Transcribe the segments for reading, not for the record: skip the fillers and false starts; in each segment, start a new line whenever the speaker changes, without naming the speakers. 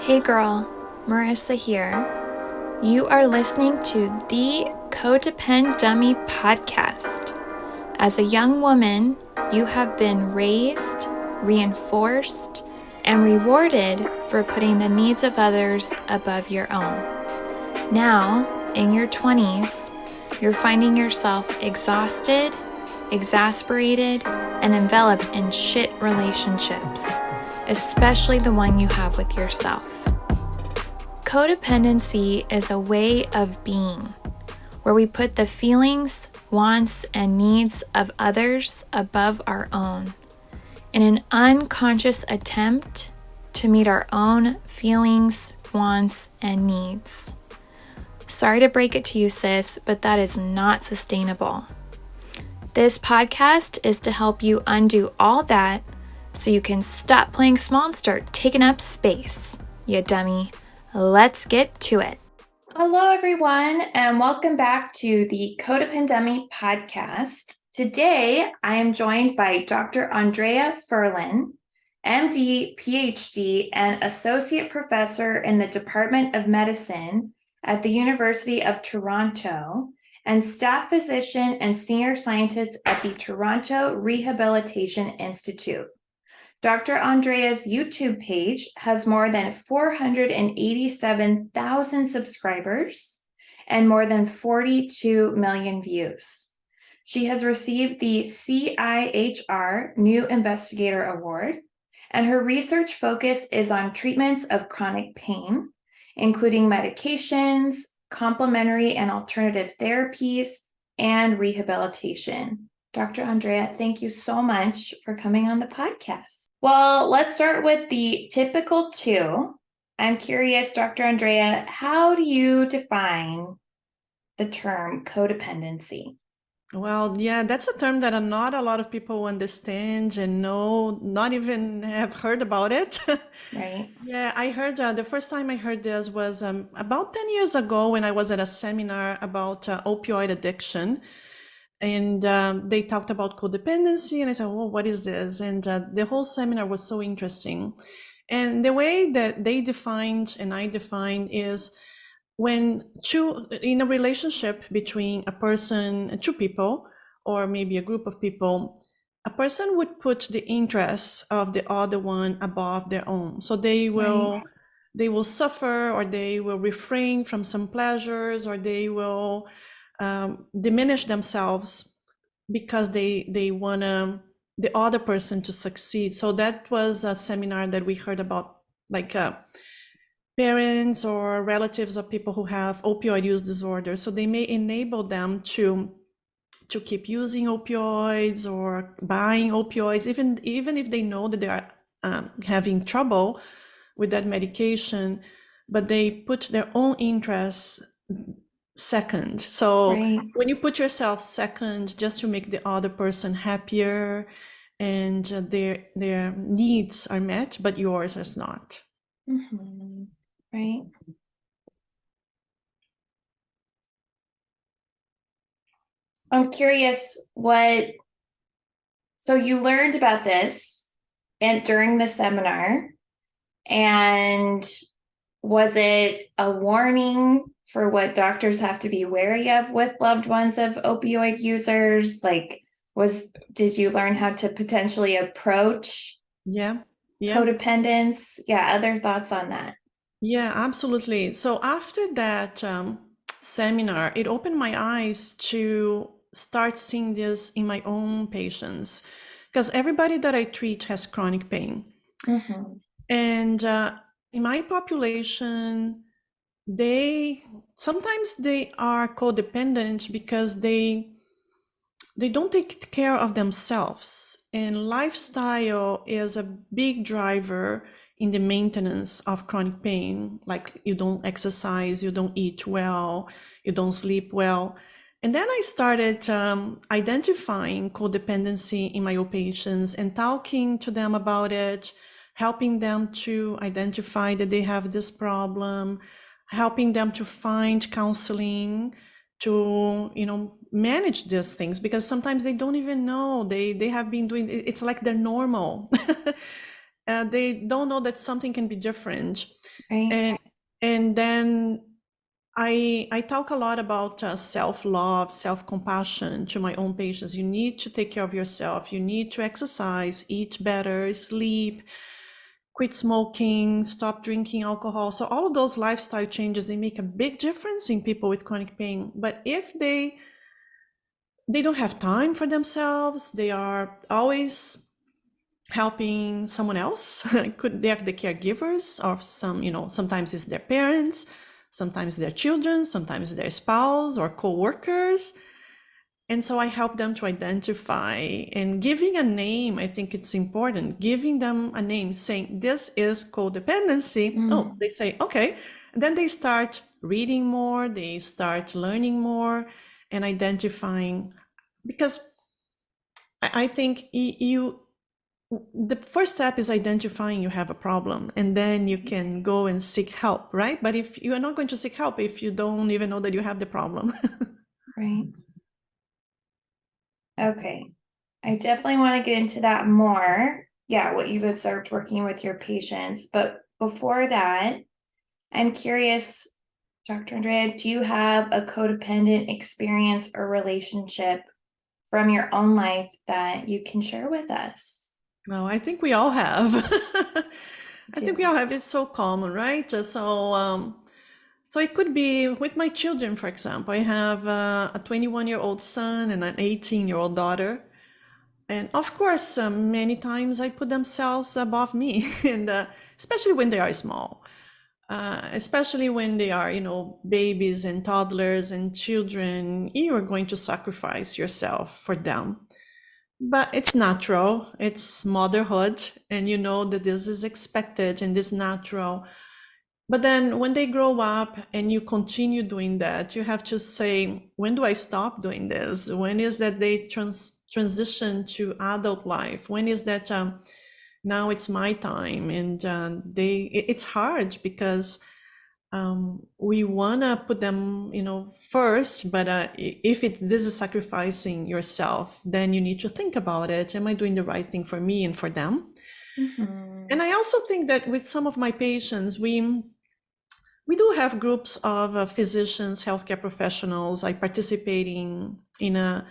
Hey girl, Marissa here. You are listening to the Codependent Dummy podcast. As a young woman, you have been raised, reinforced, and rewarded for putting the needs of others above your own. Now, in your 20s, you're finding yourself exhausted, exasperated, and enveloped in shit relationships, especially the one you have with yourself. Codependency is a way of being where we put the feelings, wants, and needs of others above our own in an unconscious attempt to meet our own feelings, wants, and needs. Sorry to break it to you, sis, but that is not sustainable. This podcast is to help you undo all that so you can stop playing small and start taking up space, you dummy. Let's get to it. Hello, everyone, and welcome back to the Codependent Dummy podcast. Today, I am joined by Dr. Andrea Furlan, MD, PhD, and Associate Professor in the Department of Medicine at the University of Toronto, and Staff Physician and Senior Scientist at the Toronto Rehabilitation Institute. Dr. Andrea's YouTube page has more than 487,000 subscribers and more than 42 million views. She has received the CIHR New Investigator Award, and her research focus is on treatments of chronic pain, including medications, complementary and alternative therapies, and rehabilitation. Dr. Andrea, thank you so much for coming on the podcast. Well, let's start with the typical two. I'm curious, Dr. Andrea, how do you define the term codependency?
Well, yeah, that's a term that not a lot of people understand and know, not even have heard about it.
Right?
Yeah, I heard the first time I heard this was about 10 years ago when I was at a seminar about opioid addiction. And they talked about codependency, and I said, "Oh, what is this?" And the whole seminar was so interesting. And the way that they defined and I defined is when in a relationship between a person, two people, or maybe a group of people, a person would put the interests of the other one above their own. So they will suffer, or they will refrain from some pleasures, or they will diminish themselves because they want the other person to succeed. So that was a seminar that we heard about, like parents or relatives of people who have opioid use disorder. So they may enable them to keep using opioids or buying opioids, even if they know that they are having trouble with that medication, but they put their own interests second. So when you put yourself second just to make the other person happier and their needs are met, but yours is not.
Mm-hmm. Right. I'm curious so you learned about this and during the seminar, and was it a warning for what doctors have to be wary of with loved ones of opioid users? Did you learn how to potentially approach codependence? Yeah, other thoughts on that?
Yeah, absolutely. So after that seminar, it opened my eyes to start seeing this in my own patients, because everybody that I treat has chronic pain.
Mm-hmm.
And in my population, sometimes they are codependent because they don't take care of themselves, and lifestyle is a big driver in the maintenance of chronic pain. Like, you don't exercise, you don't eat well, you don't sleep well. And then I started identifying codependency in my own patients and talking to them about it, helping them to identify that they have this problem, helping them to find counseling to, manage these things, because sometimes they don't even know they have been doing it's like they're normal. They don't know that something can be different.
Right.
And then I talk a lot about self-love, self-compassion to my own patients. You need to take care of yourself. You need to exercise, eat better, sleep, quit smoking, stop drinking alcohol. So all of those lifestyle changes, they make a big difference in people with chronic pain. But if they don't have time for themselves, they are always helping someone else. Could they're the caregivers of some, sometimes it's their parents, sometimes their children, sometimes their spouse or co-workers. And so I help them to identify, and giving a name. I think it's important, giving them a name, saying this is codependency. Oh, they say, okay. And then they start reading more, they start learning more and identifying, because I think the first step is identifying you have a problem, and then you can go and seek help, right? But if you are not going to seek help if you don't even know that you have the problem.
Right. Okay. I definitely want to get into that more. Yeah, what you've observed working with your patients. But before that, I'm curious, Dr. Andrea, do you have a codependent experience or relationship from your own life that you can share with us?
No, I think we all have. I think we
Do.
all have. It's so common, right? So it could be with my children, for example. I have a 21-year-old son and an 18-year-old daughter. And of course, many times I put themselves above me, and especially when they are small, especially when they are, babies and toddlers and children, you are going to sacrifice yourself for them. But it's natural, it's motherhood, and you know that this is expected and is natural. But then when they grow up and you continue doing that, you have to say, when do I stop doing this? When is that they transition to adult life? When is that now it's my time? And it's hard because we want to put them, first, but if this is sacrificing yourself, then you need to think about it. Am I doing the right thing for me and for them?
Mm-hmm.
And I also think that with some of my patients, we do have groups of physicians, healthcare professionals. I participating in a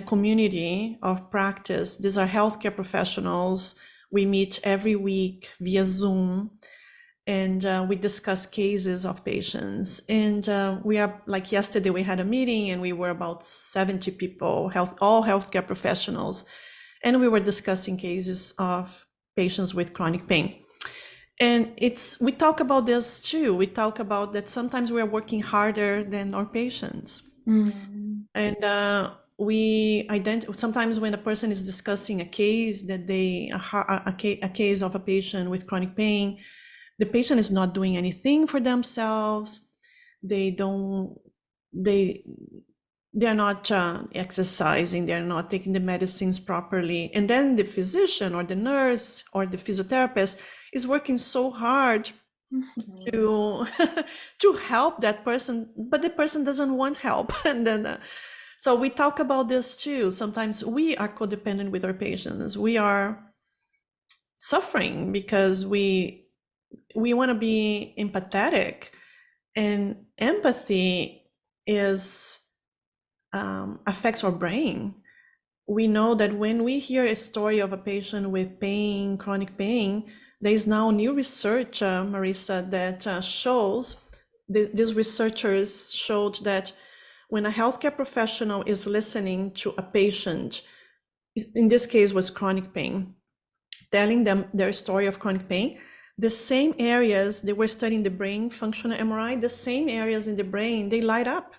community of practice. These are healthcare professionals. We meet every week via Zoom, and we discuss cases of patients. And we are, like yesterday, we had a meeting, and we were about 70 people, all healthcare professionals, and we were discussing cases of patients with chronic pain. And we talk about this too. We talk about that sometimes we are working harder than our patients.
Mm-hmm.
And sometimes when a person is discussing a case that a case of a patient with chronic pain, the patient is not doing anything for themselves. They don't, they, they're not exercising, they're not taking the medicines properly. And then the physician or the nurse or the physiotherapist is working so hard
Mm-hmm.
to to help that person, but the person doesn't want help. And then so we talk about this too. Sometimes we are codependent with our patients. We are suffering because we want to be empathetic, and empathy is affects our brain. We know that when we hear a story of a patient with pain, chronic pain, there is now new research, Marissa, that shows, these researchers showed that when a healthcare professional is listening to a patient, in this case was chronic pain, telling them their story of chronic pain, the same areas, they were studying the brain functional MRI, the same areas in the brain, they light up.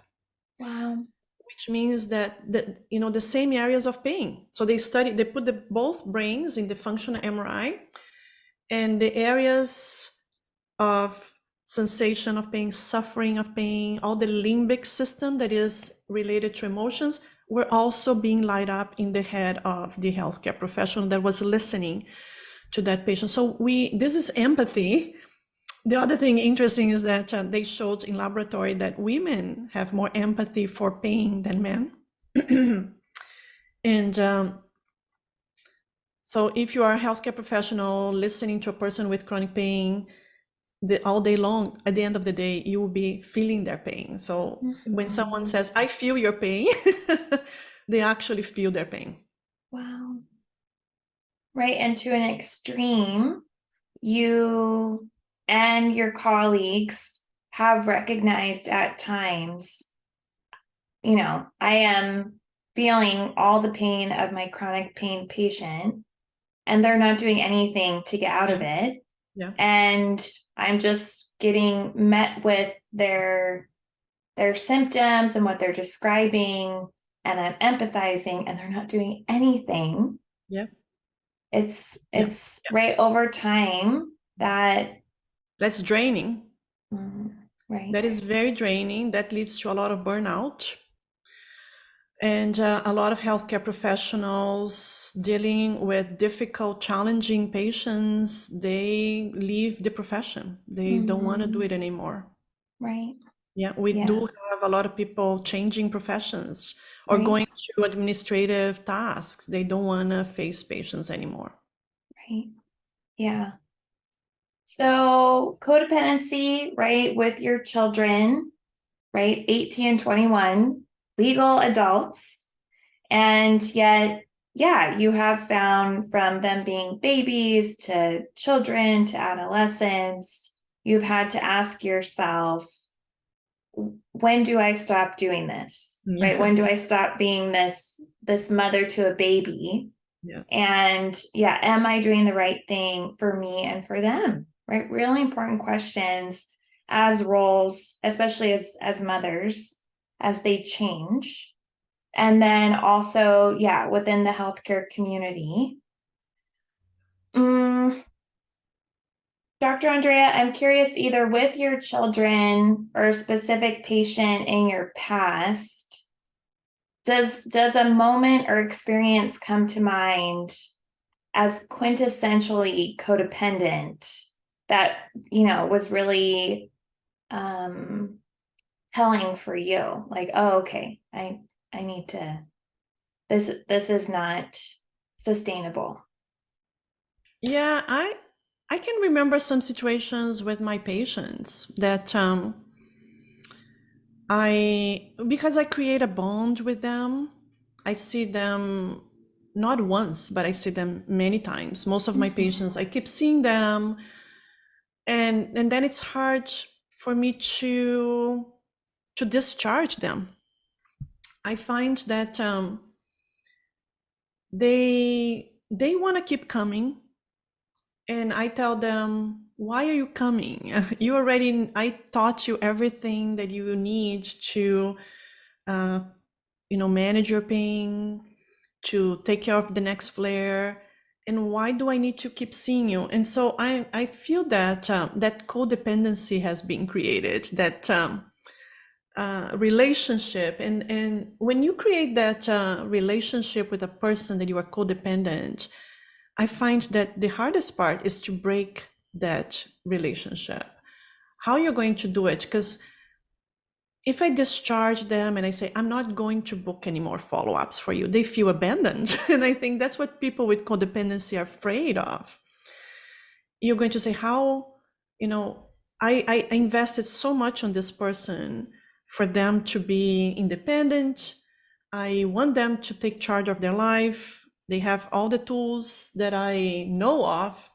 Wow.
Which means that the same areas of pain. So they put both brains in the functional MRI, and the areas of sensation of pain, suffering of pain, all the limbic system that is related to emotions were also being light up in the head of the healthcare professional that was listening to that patient. So this is empathy. The other thing interesting is that they showed in laboratory that women have more empathy for pain than men. And So if you are a healthcare professional listening to a person with chronic pain all day long, at the end of the day, you will be feeling their pain. So when someone
Mhm.
says, I feel your pain, they actually feel their pain.
Wow. Right. And to an extreme, you and your colleagues have recognized at times, I am feeling all the pain of my chronic pain patient, and they're not doing anything to get out of
Yeah.
it.
Yeah.
And I'm just getting met with their symptoms and what they're describing, and I'm empathizing, and they're not doing anything.
Yeah.
It's
Yeah.
it's right over time that
That's draining.
right.
That is very draining. That leads to a lot of burnout. And a lot of healthcare professionals dealing with difficult, challenging patients, they leave the profession. They don't want to do it anymore.
Right.
Yeah, we do
Yeah.
have a lot of people changing professions or
Right.
going to administrative tasks. They don't want to face patients anymore.
Right. Yeah. So codependency, right, with your children, right, 18 and 21, legal adults. And yet, yeah, you have found from them being babies to children to adolescents, you've had to ask yourself, when do I stop doing this? Right?
Yeah.
When do I stop being this mother to a baby?
Yeah.
And yeah, am I doing the right thing for me and for them? Right? Really important questions as roles, especially as mothers, as they change. And then also, yeah, within the healthcare community. Dr. Andrea, I'm curious, either with your children or a specific patient in your past, does a moment or experience come to mind as quintessentially codependent that was really telling for you? Like, oh, okay, I need to, this is not sustainable.
Yeah, I can remember some situations with my patients that because I create a bond with them, I see them not once, but I see them many times. Most of my patients, I keep seeing them, and then it's hard for me to discharge them. I find that they want to keep coming, and I tell them, why are you coming? I taught you everything that you need to manage your pain, to take care of the next flare. And why do I need to keep seeing you? And so I feel that that codependency has been created, that relationship. And when you create that relationship with a person that you are codependent, I find that the hardest part is to break that relationship. How you're going to do it? Because if I discharge them and I say, I'm not going to book any more follow-ups for you, they feel abandoned. And I think that's what people with codependency are afraid of. You're going to say, how, I invested so much on this person for them to be independent. I want them to take charge of their life. They have all the tools that I know of.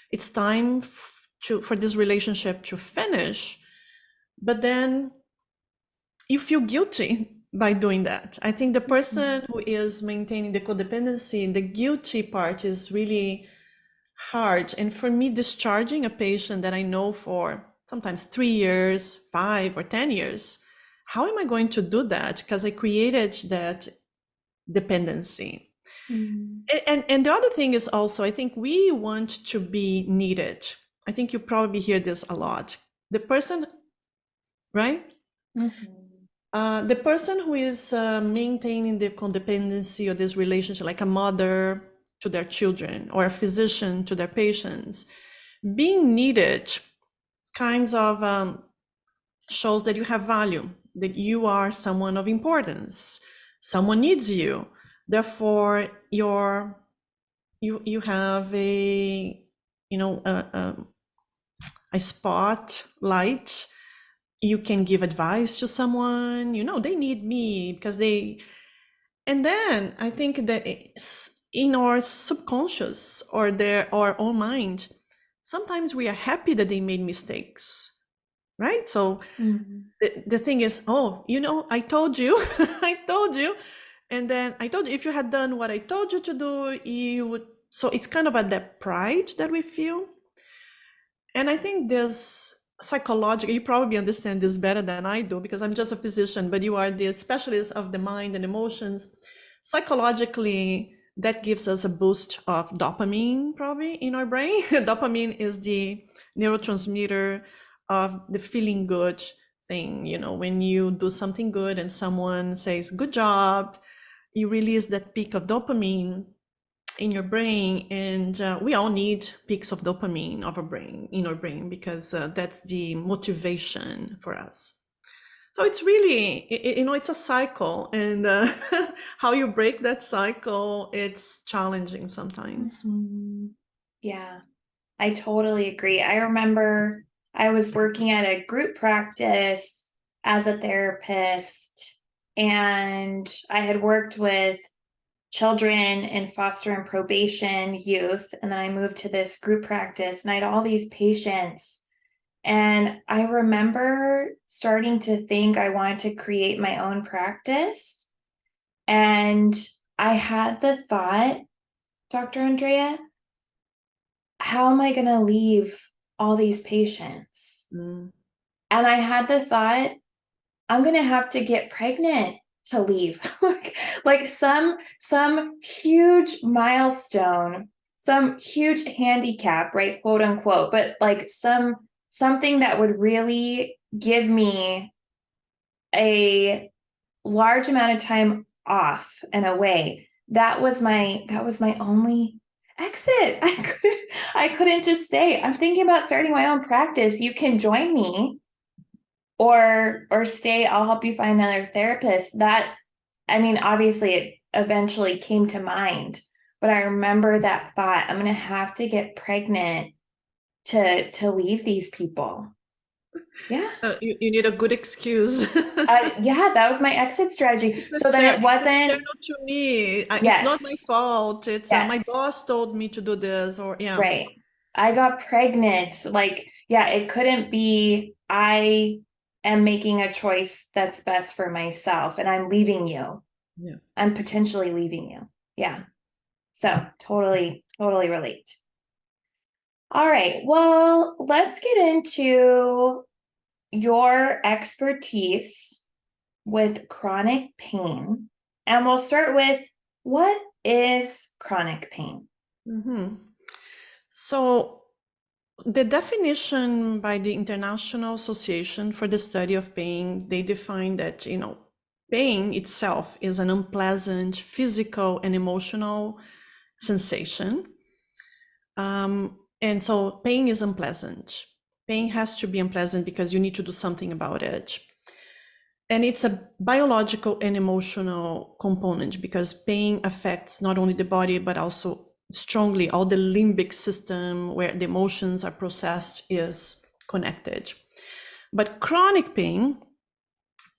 It's time for this relationship to finish. But then you feel guilty by doing that. I think the person who is maintaining the codependency, the guilty part is really hard. And for me, discharging a patient that I know for sometimes 3 years, 5 or 10 years, how am I going to do that? Because I created that dependency. And the other thing is also, I think we want to be needed. I think you probably hear this a lot. The person, right? The person who is maintaining the codependency or this relationship, like a mother to their children or a physician to their patients, being needed kinds of shows that you have value, that you are someone of importance. Someone needs you. Therefore, your you have a, you know, a spotlight. You can give advice to someone, you know, they need me because they, and then I think that it's in our subconscious or their our own mind, sometimes we are happy that they made mistakes, right? So
Mhm.
the thing is, oh, you know, I told you, I told you. And then I told you, if you had done what I told you to do, you would. So it's kind of a that pride that we feel. And I think this psychological, you probably understand this better than I do because I'm just a physician, but you are the specialist of the mind and emotions. Psychologically, that gives us a boost of dopamine probably in our brain. Dopamine is the neurotransmitter of the feeling good thing. You know, when you do something good and someone says, good job, you release that peak of dopamine in your brain, and we all need peaks of dopamine of our brain in our brain because that's the motivation for us. So it's really, you know, it's a cycle, and how you break that cycle, it's challenging sometimes.
Mhm. Yeah, I totally agree. I remember I was working at a group practice as a therapist, and I had worked with children in foster and probation youth. And then I moved to this group practice, and I had all these patients. And I remember starting to think I wanted to create my own practice. And I had the thought, Dr. Andrea, how am I going to leave all these patients?
Mm.
And I had the thought, I'm going to have to get pregnant to leave. like some huge milestone, some huge handicap, right? Quote unquote, but like something that would really give me a large amount of time off and away. That was my only exit. I couldn't just say, I'm thinking about starting my own practice. You can join me or stay, I'll help you find another therapist. That, I mean, obviously it eventually came to mind, but I remember that thought, I'm gonna have to get pregnant to leave these people. Yeah.
You need a good excuse.
Yeah, that was my exit strategy. So then it
It's
wasn't,
external to me. It's not my
yes,
fault. It's my
yes,
boss told me to do this, or yeah.
right. I got pregnant. Like, yeah, it couldn't be, I am making a choice that's best for myself and I'm leaving you.
Yeah.
I'm potentially leaving you. Yeah. So totally, totally relate. All right. Well, let's get into your expertise with chronic pain. And we'll start with, what is chronic pain?
Hmm. So the definition by the International Association for the Study of Pain, they define that, you know, pain itself is an unpleasant physical and emotional sensation. And so pain is unpleasant. Pain has to be unpleasant because you need to do something about it. And it's a biological and emotional component because pain affects not only the body, but also strongly all the limbic system where the emotions are processed is connected. But chronic pain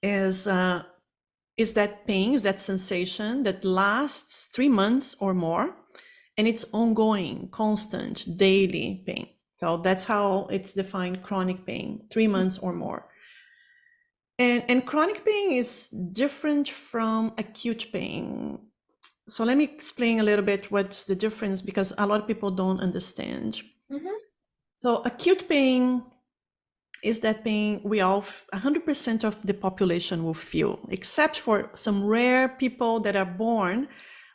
is that pain, is that sensation that lasts 3 months or more, and it's ongoing, constant, daily pain. So that's how it's defined, chronic pain, 3 months or more. And chronic pain is different from acute pain. So let me explain a little bit what's the difference because a lot of people don't understand.
Mhm.
So acute pain is that pain we all, 100% of the population will feel, except for some rare people that are born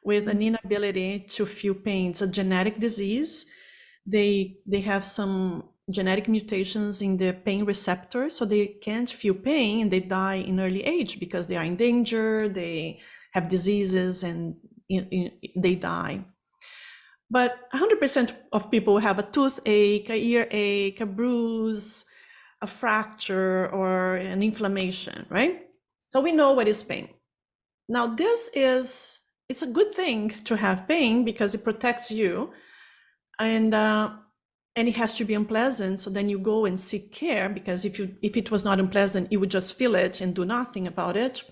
with an inability to feel pain. It's a genetic disease. They have some genetic mutations in the pain receptor, so they can't feel pain and they die in early age because they are in danger, they have diseases, and they die. But 100% of people have a toothache, a earache, a bruise, a fracture, or an inflammation, right? So we know what is pain. Now, this is it's a good thing to have pain because it protects you, and it has to be unpleasant. So then you go and seek care, because if it was not unpleasant, you would just feel it and do nothing about it.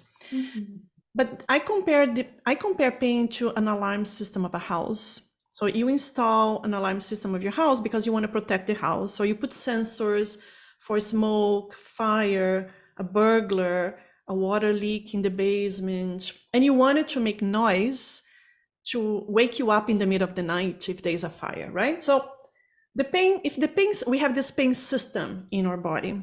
But I compare pain to an alarm system of a house. So you install an alarm system of your house because you want to protect the house. So you put sensors for smoke, fire, a burglar, a water leak in the basement, and you want it to make noise to wake you up in the middle of the night if there's a fire, right? So we have this pain system in our body.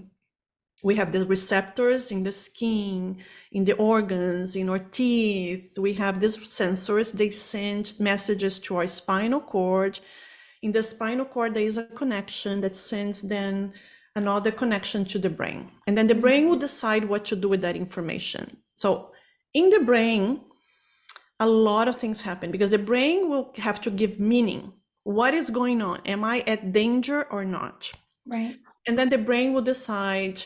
We have the receptors in the skin, in the organs, in our teeth. We have these sensors. They send messages to our spinal cord. In the spinal cord, there is a connection that sends then another connection to the brain. And then the brain will decide what to do with that information. So in the brain, a lot of things happen because the brain will have to give meaning. What is going on? Am I at danger or not?
Right.
And then the brain will decide,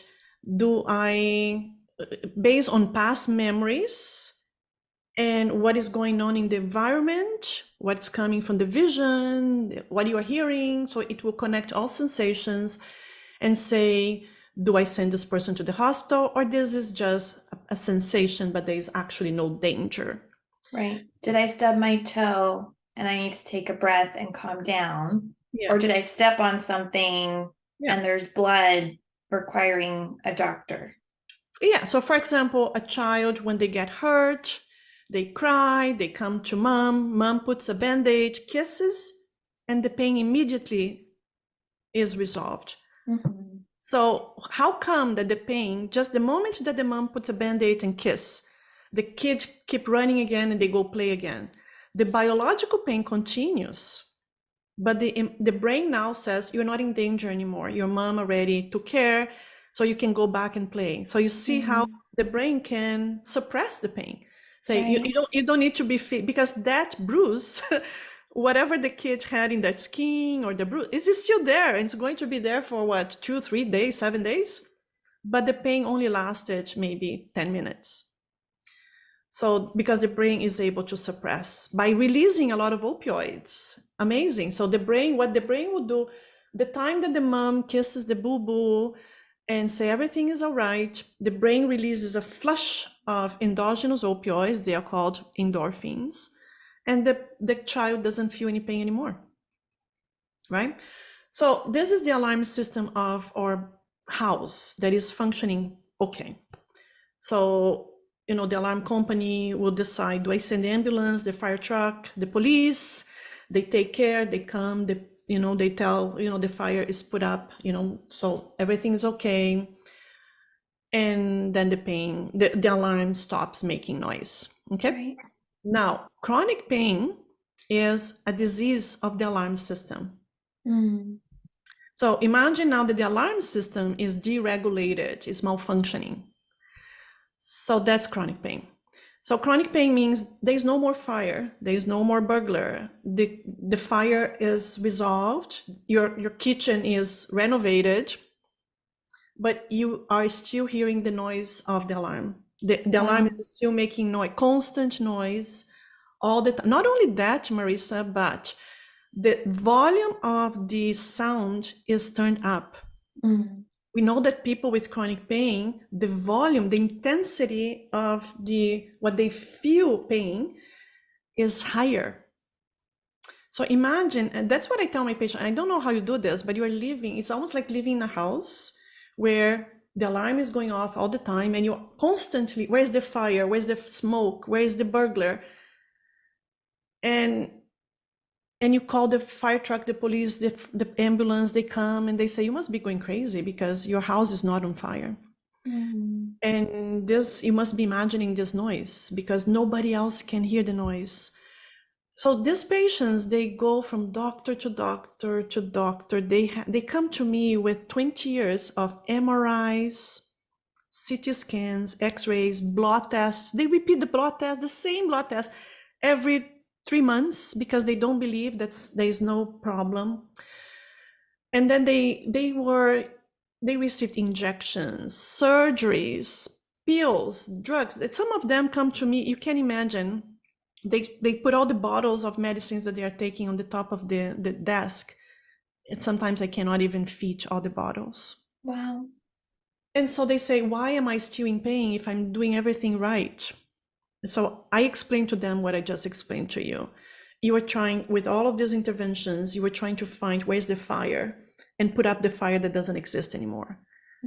based on past memories and what is going on in the environment, what's coming from the vision, what you are hearing. So it will connect all sensations and say, do I send this person to the hospital, or this is just a sensation, but there is actually no danger?
Right. Did I stub my toe and I need to take a breath and calm down?
Yeah.
Or did I step on something
Yeah.
and there's blood requiring a doctor?
Yeah. So for example, a child, when they get hurt, they cry, they come to mom puts a band-aid, kisses, and the pain immediately is resolved. So how come that the pain, just the moment that the mom puts a band-aid and kiss, the kid keep running again and they go play again? The biological pain continues, but the brain now says you're not in danger anymore. Your mom already took care, so you can go back and play. So you see how the brain can suppress the pain. Say, you don't need to be fit, because that bruise, whatever the kid had in that skin or the bruise, is still there, and it's going to be there for what, 2, 3 days, 7 days, but the pain only lasted maybe 10 minutes. So because the brain is able to suppress by releasing a lot of opioids. Amazing. So what the brain will do, the time that the mom kisses the boo-boo and say everything is all right, the brain releases a flush of endogenous opioids. They are called endorphins. And the child doesn't feel any pain anymore, right? So this is the alarm system of our house that is functioning okay. So, the alarm company will decide, do I send the ambulance, the fire truck, the police? They take care, they come, they tell, the fire is put up, so everything is okay. And then the alarm stops making noise, okay?
Right.
Now, chronic pain is a disease of the alarm system. So imagine now that the alarm system is deregulated, is malfunctioning. So that's chronic pain. So chronic pain means there's no more fire, there's no more burglar. The fire is resolved, your kitchen is renovated, but you are still hearing the noise of the alarm. The alarm is still making noise, constant noise, all the time. Not only that, Marissa, but the volume of the sound is turned up. We know that people with chronic pain, the volume, the intensity of what they feel pain is higher. So imagine, and that's what I tell my patient, I don't know how you do this, but it's almost like living in a house where the alarm is going off all the time and you're constantly, where's the fire? Where's the smoke? Where's the burglar? And you call the fire truck, the police, the ambulance, they come and they say, you must be going crazy because your house is not on fire. And you must be imagining this noise because nobody else can hear the noise. So these patients, they go from doctor to doctor to doctor. They come to me with 20 years of MRIs, CT scans, X-rays, blood tests. They repeat the blood test, the same blood test every 3 months because they don't believe that there is no problem. And then they received injections, surgeries, pills, drugs. Some of them come to me, you can imagine, They put all the bottles of medicines that they are taking on the top of the desk. And sometimes I cannot even fit all the bottles.
Wow.
And so they say, why am I still in pain if I'm doing everything right? So I explained to them what I just explained to you. You were trying, with all of these interventions, you were trying to find where's the fire and put up the fire that doesn't exist anymore.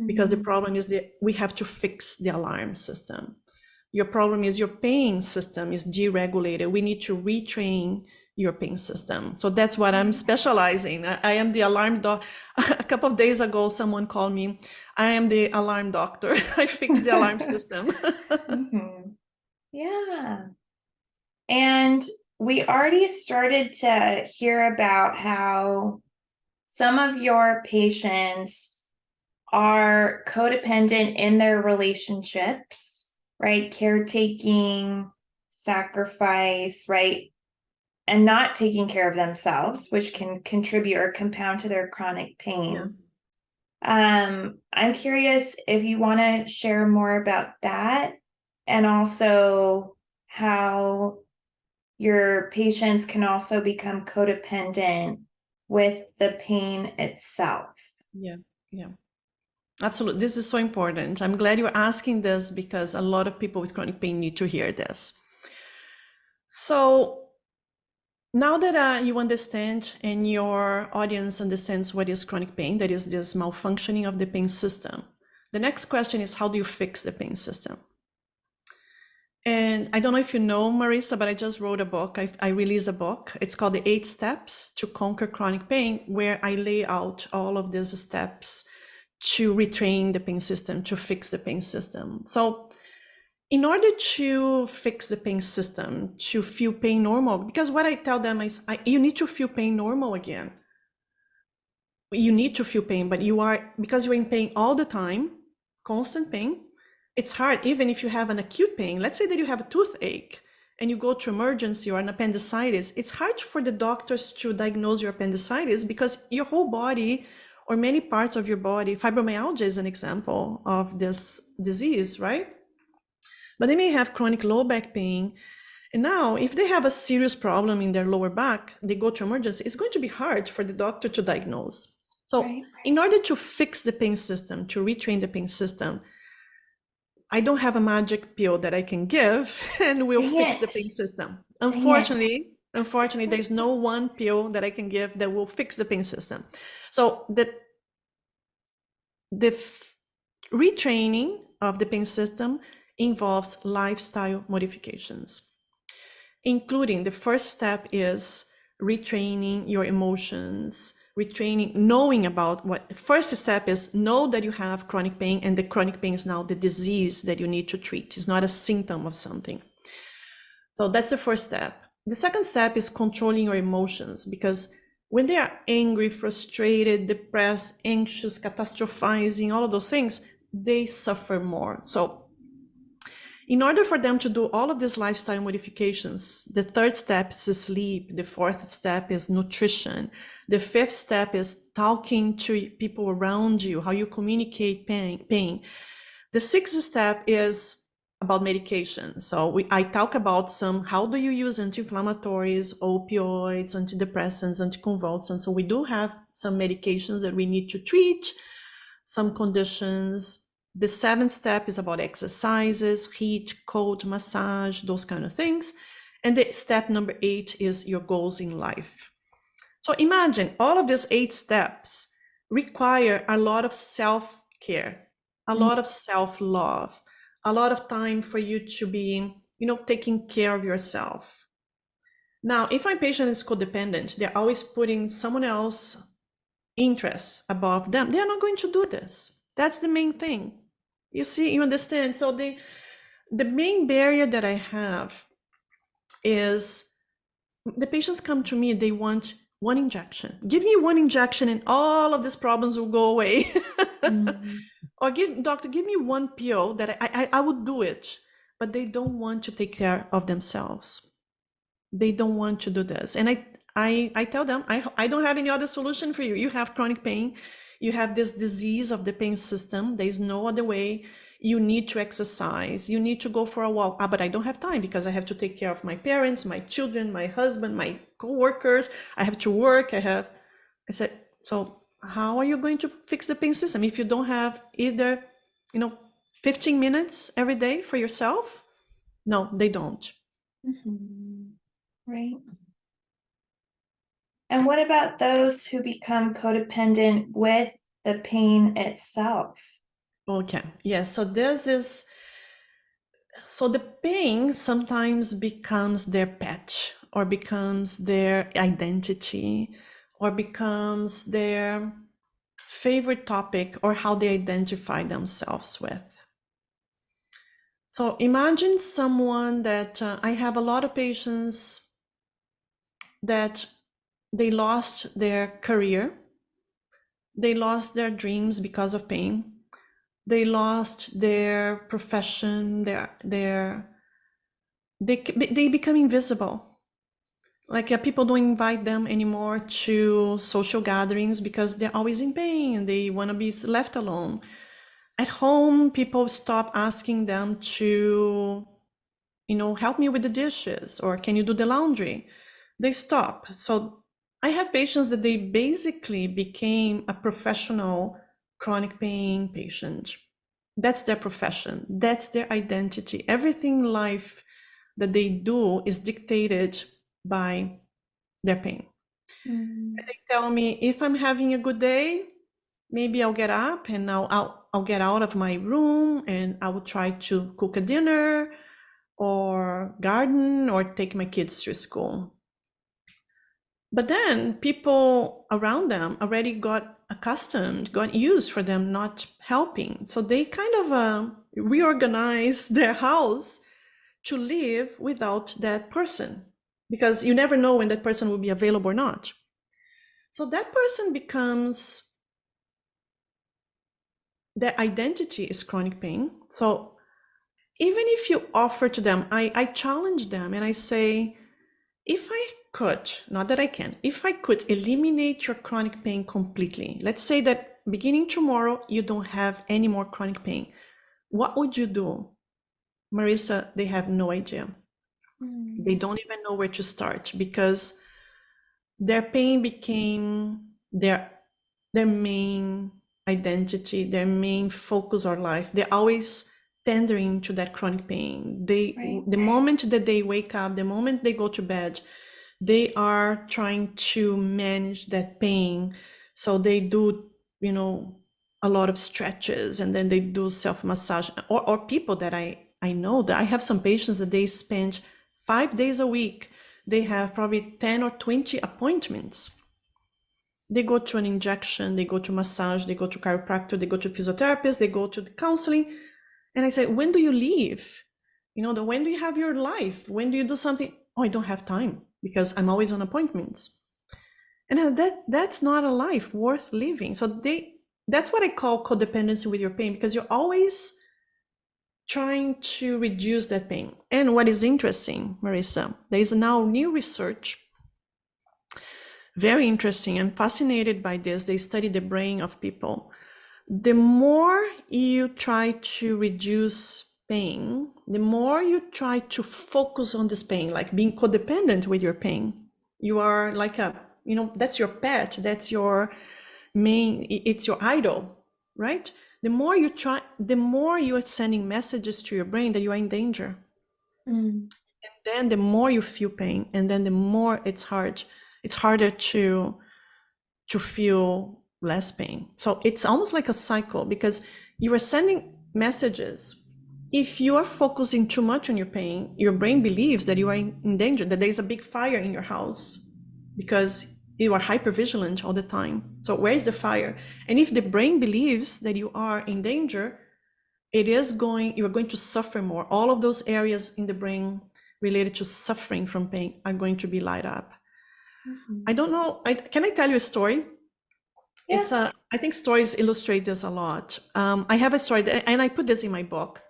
Because the
Mm-hmm.
problem is that we have to fix the alarm system. Your problem is your pain system is deregulated. We need to retrain your pain system. So that's what I'm specializing. I am the alarm doc. A couple of days ago, someone called me. I am the alarm doctor. I fix the alarm system.
Mm-hmm. Yeah. And we already started to hear about how some of your patients are codependent in their relationships, right? Caretaking, sacrifice, right? And not taking care of themselves, which can contribute or compound to their chronic
Yeah.
pain. I'm curious if you want to share more about that and also how your patients can also become codependent with the pain itself.
Yeah. Yeah. Absolutely. This is so important. I'm glad you're asking this because a lot of people with chronic pain need to hear this. So now that you understand and your audience understands what is chronic pain, that is this malfunctioning of the pain system, the next question is how do you fix the pain system? And I don't know if you know, Marissa, but I just wrote a book. I released a book. It's called The 8 Steps to Conquer Chronic Pain, where I lay out all of these steps to retrain the pain system, to fix the pain system. So in order to fix the pain system, to feel pain normal, because what I tell them is you need to feel pain normal again. You need to feel pain, but because you're in pain all the time, constant pain, it's hard. Even if you have an acute pain, let's say that you have a toothache and you go to emergency or an appendicitis, it's hard for the doctors to diagnose your appendicitis because your whole body or many parts of your body, fibromyalgia is an example of this disease, right? But they may have chronic low back pain. And now, if they have a serious problem in their lower back, they go to emergency, it's going to be hard for the doctor to diagnose. So,
Right.
in order to fix the pain system, to retrain the pain system, I don't have a magic pill that I can give and will
Dang
fix the
it.
pain system.
Dang it.
Unfortunately, there's no one pill that I can give that will fix the pain system. So the retraining of the pain system involves lifestyle modifications, including the first step is retraining your emotions, retraining, knowing about what first step is know that you have chronic pain and the chronic pain is now the disease that you need to treat. It's not a symptom of something. So that's the first step. The second step is controlling your emotions because when they are angry, frustrated, depressed, anxious, catastrophizing, all of those things, they suffer more. So in order for them to do all of these lifestyle modifications, the third step is sleep. The fourth step is nutrition. The fifth step is talking to people around you, how you communicate pain. The sixth step is about medication. So I talk about how do you use anti-inflammatories, opioids, antidepressants, anticonvulsants. So we do have some medications that we need to treat, some conditions. The seventh step is about exercises, heat, cold, massage, those kind of things. And the step number 8 is your goals in life. So imagine all of these 8 steps require a lot of self-care, a lot of self-love, a lot of time for you to be, taking care of yourself. Now, if my patient is codependent, they're always putting someone else's interests above them. They're not going to do this. That's the main thing. You see, you understand. So the main barrier that I have is the patients come to me, they want one injection. Give me one injection and all of these problems will go away. Or doctor, give me one pill that I would do it. But they don't want to take care of themselves. They don't want to do this. And I tell them, I don't have any other solution for you. You have chronic pain. You have this disease of the pain system. There is no other way. You need to exercise. You need to go for a walk. But I don't have time because I have to take care of my parents, my children, my husband, my co-workers. I have to work. I said, so how are you going to fix the pain system if you don't have either, 15 minutes every day for yourself? No, they don't.
Right. And what about those who become codependent with the pain itself?
Okay. Yes. So the pain sometimes becomes their pet or becomes their identity or becomes their favorite topic or how they identify themselves with. So imagine someone that I have a lot of patients that they lost their career, they lost their dreams because of pain, they lost their profession, they become invisible. Like people don't invite them anymore to social gatherings because they're always in pain. They want to be left alone. At home, people stop asking them to, help me with the dishes or can you do the laundry? They stop. So I have patients that they basically became a professional chronic pain patient. That's their profession. That's their identity. Everything in life that they do is dictated by their pain. They tell me if I'm having a good day, maybe I'll get up and I'll get out of my room and I will try to cook a dinner or garden or take my kids to school. But then people around them already got accustomed, got used for them not helping. So they kind of reorganize their house to live without that person because you never know when that person will be available or not. So that person becomes, their identity is chronic pain. So even if you offer to them, I challenge them and I say, if I could, not that I can, if I could eliminate your chronic pain completely, let's say that beginning tomorrow, you don't have any more chronic pain, what would you do? Marissa, they have no idea. They don't even know where to start because their pain became their main identity, their main focus or life. They're always tendering to that chronic pain. The moment that they wake up, the moment they go to bed, they are trying to manage that pain. So they do, a lot of stretches and then they do self-massage or people that I know that I have some patients that they spend 5 days a week. They have probably 10 or 20 appointments. They go to an injection, they go to massage, they go to chiropractor, they go to physiotherapist, they go to the counseling. And I say, when do you leave? When do you have your life? When do you do something? Oh, I don't have time because I'm always on appointments. And that's not a life worth living. So that's what I call codependency with your pain, because you're always trying to reduce that pain. And what is interesting, Marissa, there is now new research, very interesting. I'm fascinated by this. They study the brain of people. The more you try to reduce pain, the more you try to focus on this pain, like being codependent with your pain. You are like that's your pet, that's your it's your idol, right? The more you try, the more you are sending messages to your brain that you are in danger. And then the more you feel pain, and then the more it's harder to feel less pain. So it's almost like a cycle because you are sending messages. If you are focusing too much on your pain, your brain believes that you are in danger, that there is a big fire in your house because you are hypervigilant all the time. So where is the fire? And if the brain believes that you are in danger, you are going to suffer more. All of those areas in the brain related to suffering from pain are going to be light up. I don't know. Can I tell you a story? Yeah. I think stories illustrate this a lot. I have a story, and I put this in my book.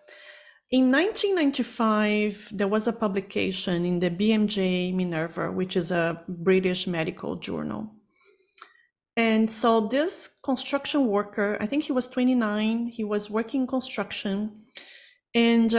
In 1995, there was a publication in the BMJ Minerva, which is a British medical journal. And so this construction worker, I think he was 29, he was working construction, and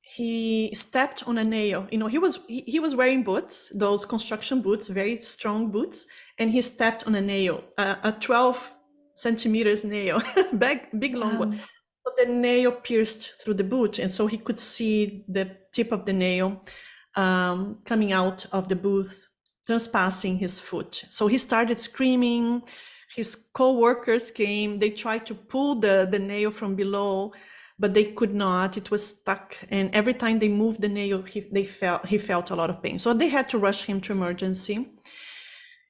he stepped on a nail. You know, he was wearing boots, those construction boots, very strong boots, and he stepped on a nail, a 12 centimeters nail, big long one.
Wow.
So the nail pierced through the boot, and so he could see the tip of the nail coming out of the booth, trespassing his foot. So he started screaming. His co-workers came. They tried to pull the nail from below, but they could not. It was stuck. And every time they moved the nail, he felt a lot of pain. So they had to rush him to emergency.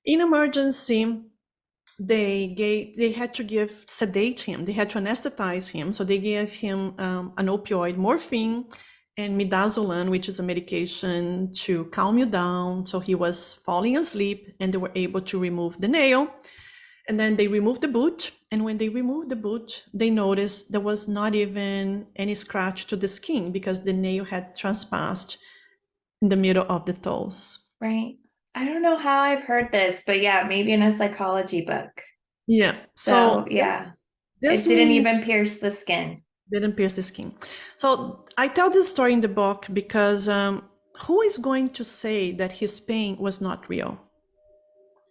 In emergency, they had to sedate him. They had to anesthetize him. So they gave him an opioid, morphine, and midazolam, which is a medication to calm you down. So he was falling asleep, and they were able to remove the nail. And then they removed the boot. And when they removed the boot, they noticed there was not even any scratch to the skin because the nail had transpassed in the middle of the toes.
Right. I don't know how I've heard this, but yeah, maybe in a psychology book.
Yeah.
So
So
yeah,
this
it didn't
means
even pierce the skin.
didn't pierce the skin. So I tell this story in the book because who is going to say that his pain was not real?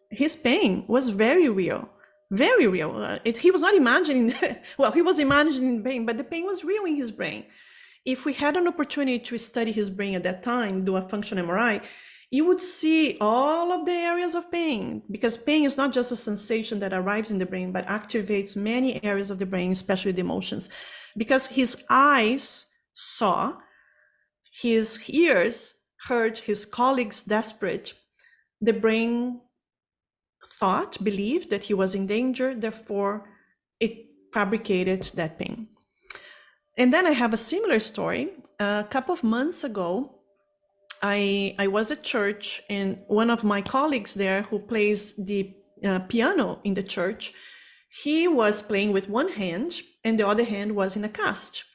His pain was very real, very real. He was not imagining, well, he was imagining pain, but the pain was real in his brain. If we had an opportunity to study his brain at that time, do a function MRI, you would see all of the areas of pain, because pain is not just a sensation that arrives in the brain, but activates many areas of the brain, especially the emotions. Because his eyes saw, his ears heard his colleagues desperate, the brain believed that he was in danger, therefore it fabricated that pain. And then I have a similar story. A couple of months ago, I was at church, and one of my colleagues there who plays the piano in the church, he was playing with one hand and the other hand was in a cast.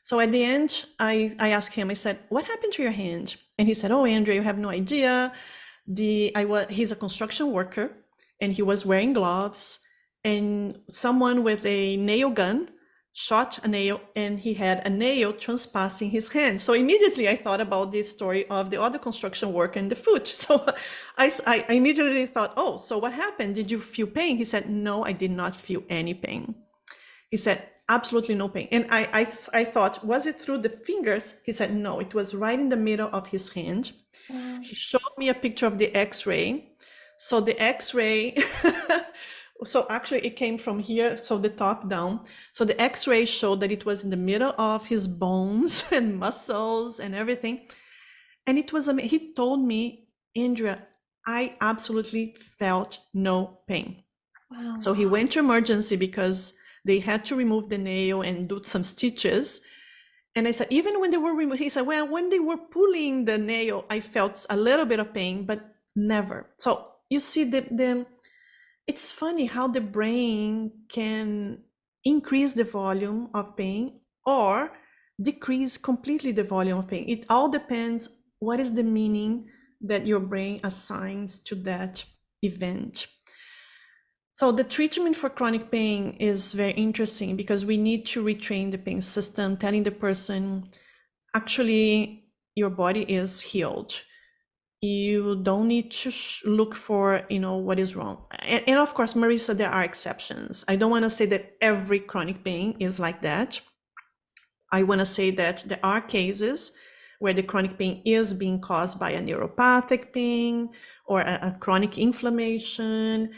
So at the end, I asked him, I said, what happened to your hand? And he said, oh, Andrea, you have no idea. He's a construction worker and he was wearing gloves, and someone with a nail gun shot a nail and he had a nail transpassing his hand. So immediately I thought about this story of the other construction worker in the foot. So I immediately thought, oh, so what happened? Did you feel pain? He said, no, I did not feel any pain. He said, absolutely no pain. And I thought, was it through the fingers? He said, no, it was right in the middle of his hand.
Wow.
He showed me a picture of the x-ray. So the x-ray, so actually it came from here, so the top down. So the x-ray showed that it was in the middle of his bones and muscles and everything. And it was, he told me, Andrea, I absolutely felt no pain.
Wow.
So he went to emergency because they had to remove the nail and do some stitches. And I said, even when they were removed, he said, well, when they were pulling the nail, I felt a little bit of pain, but never. So you see, it's funny how the brain can increase the volume of pain or decrease completely the volume of pain. It all depends what is the meaning that your brain assigns to that event. So the treatment for chronic pain is very interesting because we need to retrain the pain system, telling the person, actually, your body is healed. You don't need to look for, what is wrong. And of course, Marissa, there are exceptions. I don't want to say that every chronic pain is like that. I want to say that there are cases where the chronic pain is being caused by a neuropathic pain or a chronic inflammation,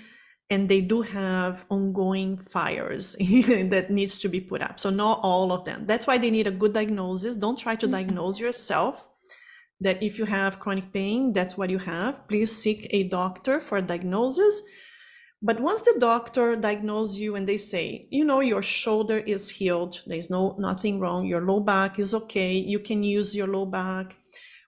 and they do have ongoing fires that needs to be put up. So not all of them. That's why they need a good diagnosis. Don't try to diagnose yourself that if you have chronic pain, that's what you have. Please seek a doctor for a diagnosis. But once the doctor diagnoses you and they say, your shoulder is healed, there's nothing wrong, your low back is okay, you can use your low back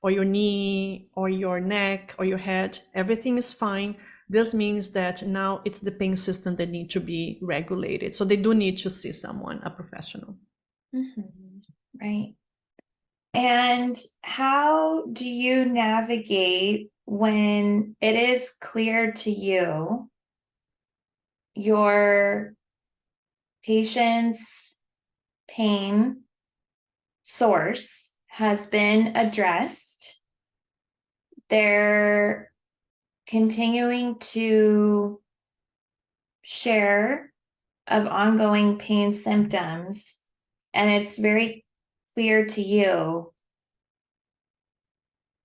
or your knee or your neck or your head, everything is fine. This means that now it's the pain system that needs to be regulated. So they do need to see someone, a professional.
Mm-hmm. Right. And how do you navigate when it is clear to you your patient's pain source has been addressed, they're continuing to share of ongoing pain symptoms, and it's very clear to you,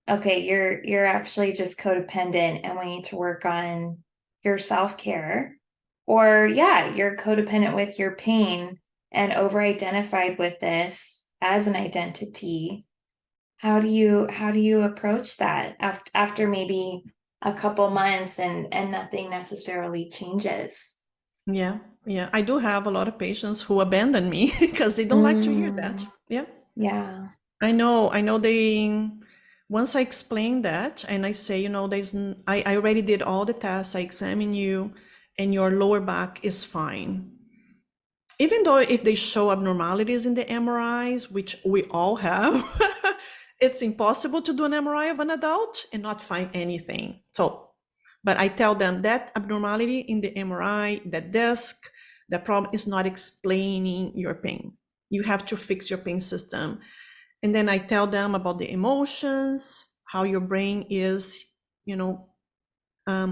okay, you're actually just codependent and we need to work on your self-care. Or yeah, you're codependent with your pain and over-identified with this as an identity. How do you approach that after maybe a couple months and nothing necessarily changes?
Yeah, yeah. I do have a lot of patients who abandon me because they don't like to hear that.
Mm,
Yeah.
yeah.
I know they, once I explain that and I say, you know, I already did all the tests, I examine you and your lower back is fine. Even though if they show abnormalities in the MRIs, which we all have, it's impossible to do an MRI of an adult and not find anything. So, but I tell them that abnormality in the MRI, that disc, the problem is not explaining your pain. You have to fix your pain system. And then I tell them about the emotions, how your brain is, you know,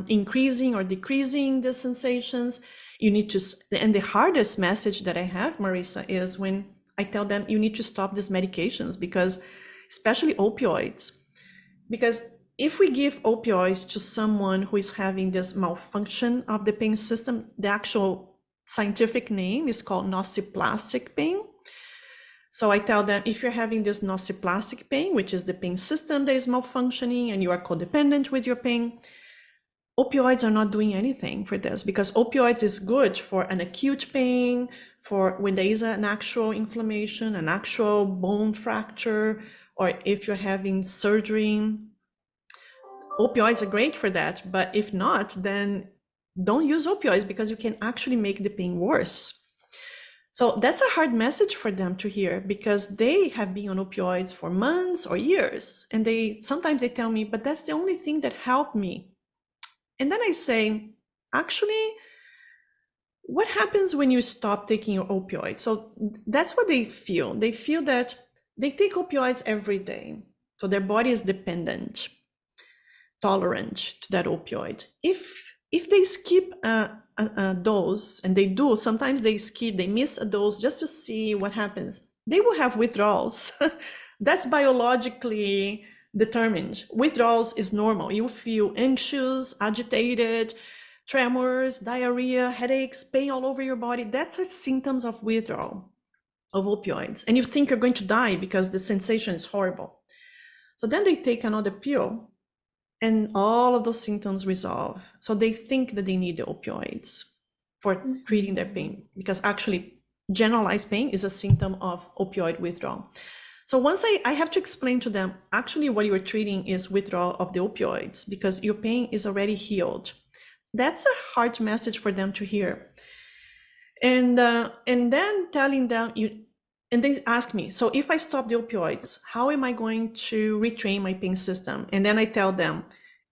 increasing or decreasing the sensations. You need to, and the hardest message that I have, Marisa, is when I tell them you need to stop these medications because, especially opioids, because if we give opioids to someone who is having this malfunction of the pain system, the actual scientific name is called nociplastic pain. So I tell them if you're having this nociplastic pain, which is the pain system that is malfunctioning and you are codependent with your pain, opioids are not doing anything for this because opioids is good for an acute pain, for when there is an actual inflammation, an actual bone fracture, or if you're having surgery. Opioids are great for that, but if not, then don't use opioids because you can actually make the pain worse. So that's a hard message for them to hear because they have been on opioids for months or years. And sometimes they tell me, but that's the only thing that helped me. And then I say, actually, what happens when you stop taking your opioids? So that's what they feel. They feel that they take opioids every day. So their body is dependent, tolerant to that opioid. If they skip a dose, and they do, sometimes they miss a dose just to see what happens, they will have withdrawals. That's biologically determined. Withdrawals is normal. You feel anxious, agitated, tremors, diarrhea, headaches, pain all over your body. That's a symptoms of withdrawal of opioids. And you think you're going to die because the sensation is horrible. So then they take another pill and all of those symptoms resolve. So they think that they need the opioids for treating their pain because actually generalized pain is a symptom of opioid withdrawal. So once I have to explain to them, actually what you're treating is withdrawal of the opioids because your pain is already healed. That's a hard message for them to hear. And then telling them and they ask me, so if I stop the opioids, how am I going to retrain my pain system? And then I tell them,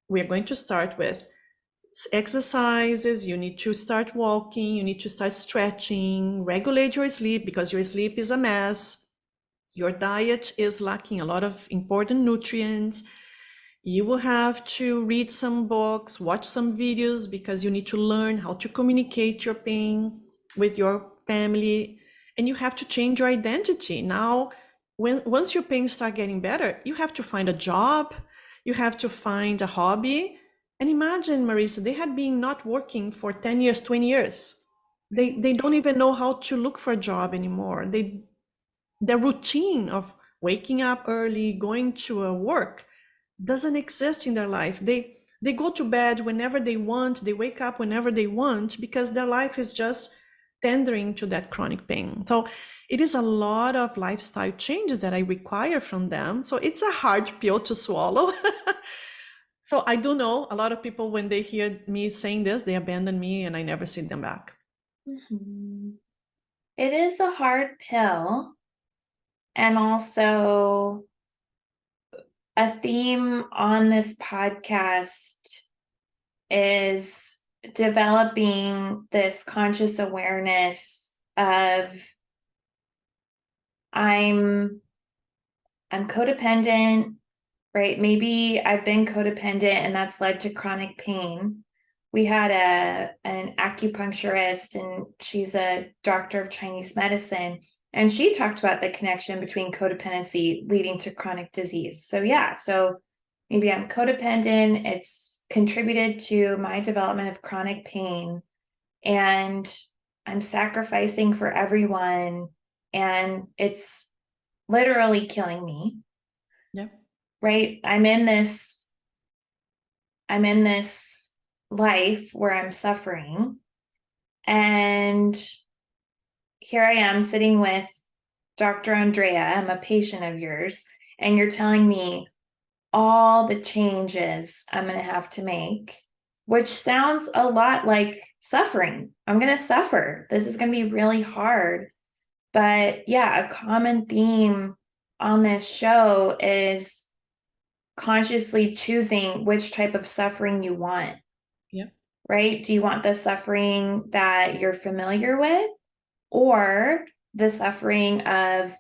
we're going to start with exercises. You need to start walking, you need to start stretching, regulate your sleep because your sleep is a mess. Your diet is lacking a lot of important nutrients. You will have to read some books, watch some videos because you need to learn how to communicate your pain with your family, and you have to change your identity. Now, once your pain start getting better, you have to find a job, you have to find a hobby. And imagine, Marisa, they had been not working for 10 years, 20 years. They don't even know how to look for a job anymore. Their routine of waking up early, going to a work doesn't exist in their life. They go to bed whenever they want, they wake up whenever they want because their life is just tendering to that chronic pain. So it is a lot of lifestyle changes that I require from them. So it's a hard pill to swallow. So I do know a lot of people, when they hear me saying this, they abandon me and I never see them back.
Mhm. It is a hard pill. And also, A theme on this podcast is developing this conscious awareness of I'm codependent, right? Maybe I've been codependent and that's led to chronic pain. We had an acupuncturist, and she's a doctor of Chinese medicine, and she talked about the connection between codependency leading to chronic disease. So yeah, so maybe I'm codependent, it's contributed to my development of chronic pain, and I'm sacrificing for everyone, and it's literally killing me.
Yeah.
Right? I'm in this life where I'm suffering, and here I am sitting with Dr. Andrea. I'm a patient of yours, and you're telling me all the changes I'm going to have to make, which sounds a lot like suffering. I'm going to suffer. This is going to be really hard. But yeah, a common theme on this show is consciously choosing which type of suffering you want.
Yeah.
Right? Do you want the suffering that you're familiar with, or the suffering of,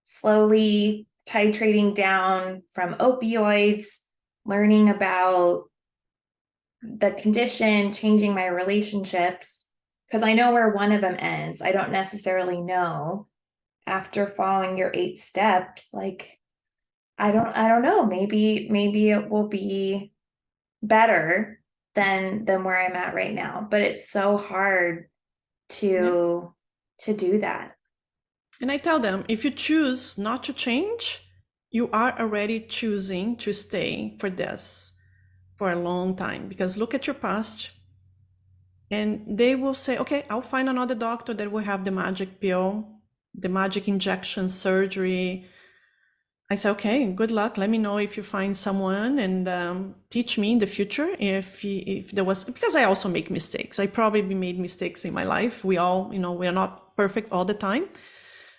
slowly titrating down from opioids, learning about the condition, changing my relationships? Because I know where one of them ends. I don't necessarily know after following your 8 steps, like, I don't know. Maybe it will be better than where I'm at right now. But it's so hard
Yeah.
to do that.
And I tell them, if you choose not to change, you are already choosing to stay for this for a long time. Because look at your past, and they will say, okay, I'll find another doctor that will have the magic pill, the magic injection surgery. I say, okay, good luck. Let me know if you find someone, and teach me in the future if there was, because I also make mistakes. I probably made mistakes in my life. We all, we are not perfect all the time,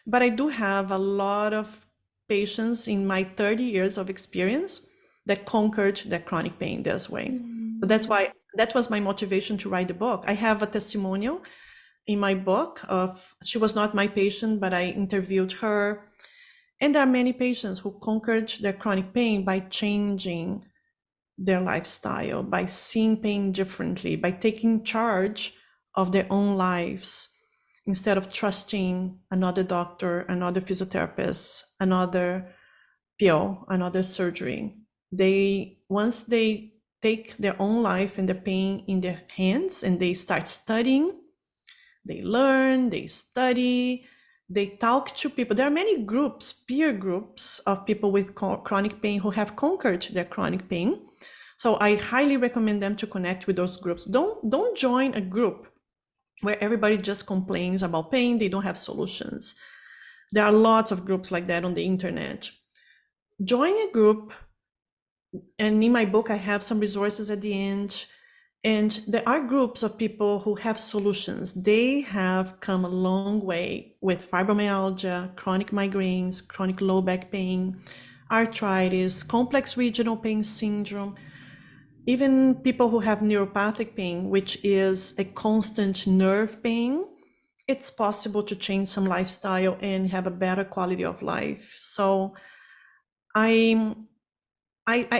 but I do have a lot of patients in my 30 years of experience that conquered their chronic pain this way. So that's why that was my motivation to write the book. I have a testimonial in my book of, she was not my patient, but I interviewed her. And there are many patients who conquered their chronic pain by changing their lifestyle, by seeing pain differently, by taking charge of their own lives instead of trusting another doctor, another physiotherapist, another pill, another surgery. Once they take their own life and their pain in their hands and they start studying, they learn, they study, they talk to people. There are many groups, peer groups of people with chronic pain who have conquered their chronic pain. So I highly recommend them to connect with those groups. Don't join a group where everybody just complains about pain, they don't have solutions. There are lots of groups like that on the internet. Join a group, and in my book I have some resources at the end. And there are groups of people who have solutions. They have come a long way with fibromyalgia, chronic migraines, chronic low back pain, arthritis, complex regional pain syndrome, even people who have neuropathic pain, which is a constant nerve pain. It's possible to change some lifestyle and have a better quality of life. So I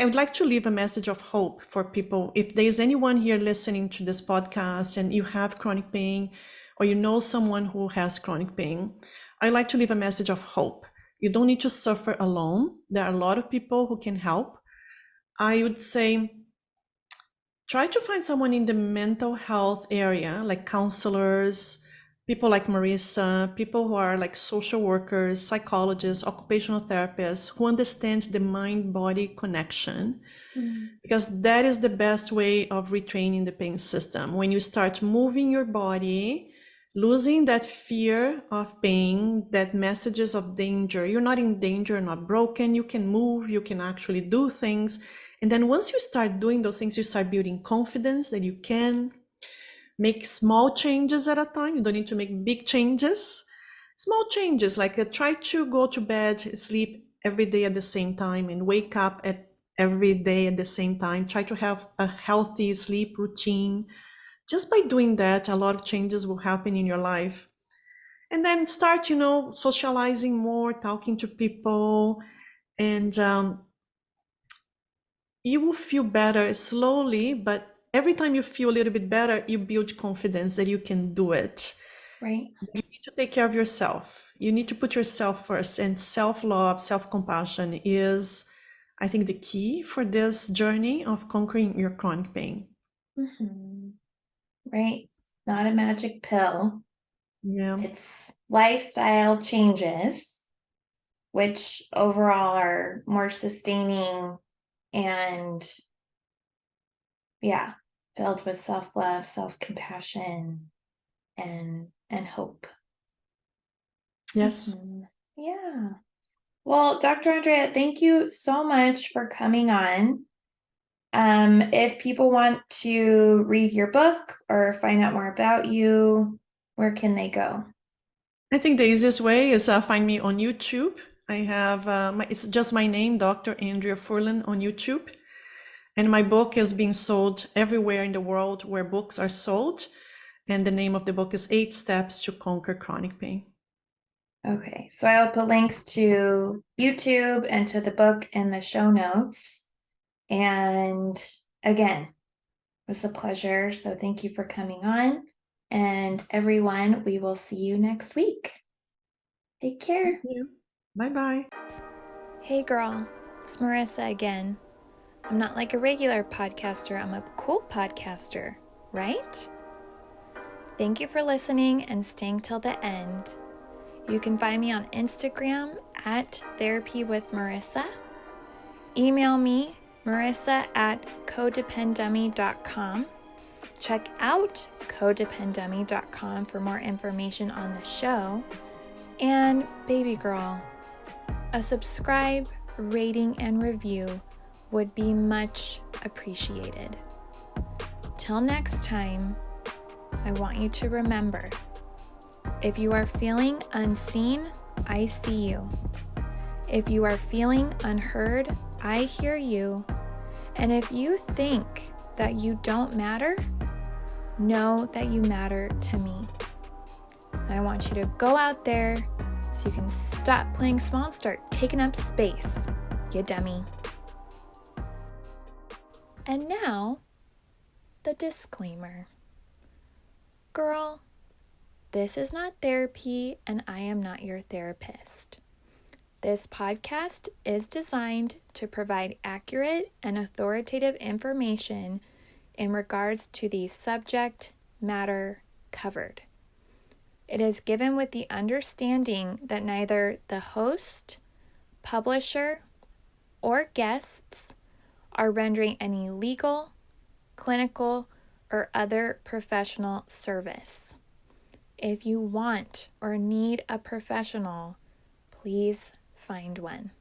would like to leave a message of hope for people. If there's anyone here listening to this podcast and you have chronic pain, or you know someone who has chronic pain, I'd like to leave a message of hope. You don't need to suffer alone. There are a lot of people who can help. I would say try to find someone in the mental health area, like counselors, people like Marissa, people who are like social workers, psychologists, occupational therapists, who understand the mind-body connection, because that is the best way of retraining the pain system. When you start moving your body, losing that fear of pain, that messages of danger, you're not in danger, you're not broken, you can move, you can actually do things. And then once you start doing those things, you start building confidence that you can make small changes at a time. You don't need to make big changes. Small changes, like try to go to bed, sleep every day at the same time and wake up at every day at the same time. Try to have a healthy sleep routine. Just by doing that, a lot of changes will happen in your life. And then start, socializing more, talking to people, and you will feel better slowly, but every time you feel a little bit better, you build confidence that you can do it.
Right.
You need to take care of yourself. You need to put yourself first, and self-love, self-compassion is, I think, the key for this journey of conquering your chronic pain.
Mm-hmm. Right. Not a magic pill.
Yeah.
It's lifestyle changes, which overall are more sustaining and, yeah, filled with self-love, self-compassion, and hope.
Yes.
Mhm. Yeah. Well, Dr. Andrea, thank you so much for coming on. If people want to read your book or find out more about you, where can they go?
I think the easiest way is find me on YouTube. I have it's just my name, Dr. Andrea Furlan, on YouTube. And my book is being sold everywhere in the world where books are sold. And the name of the book is 8 Steps to Conquer Chronic Pain.
Okay, so I'll put links to YouTube and to the book in the show notes. And again, it was a pleasure. So thank you for coming on. And everyone, we will see you next week. Take care.
Thank you. Bye-bye.
Hey girl, it's Marissa again. I'm not like a regular podcaster, I'm a cool podcaster, right? Thank you for listening and staying till the end. You can find me on Instagram at Therapy with Marissa. Email me, marissa@codependummy.com. Check out codependummy.com for more information on the show. And baby girl, a subscribe, rating, and review would be much appreciated. Till next time, I want you to remember, if you are feeling unseen, I see you. If you are feeling unheard, I hear you. And if you think that you don't matter, know that you matter to me. I want you to go out there so you can stop playing small and start taking up space, you dummy. And now, the disclaimer. Girl, this is not therapy and I am not your therapist. This podcast is designed to provide accurate and authoritative information in regards to the subject matter covered. It is given with the understanding that neither the host, publisher, or guests are rendering any legal, clinical, or other professional service. If you want or need a professional, please find one.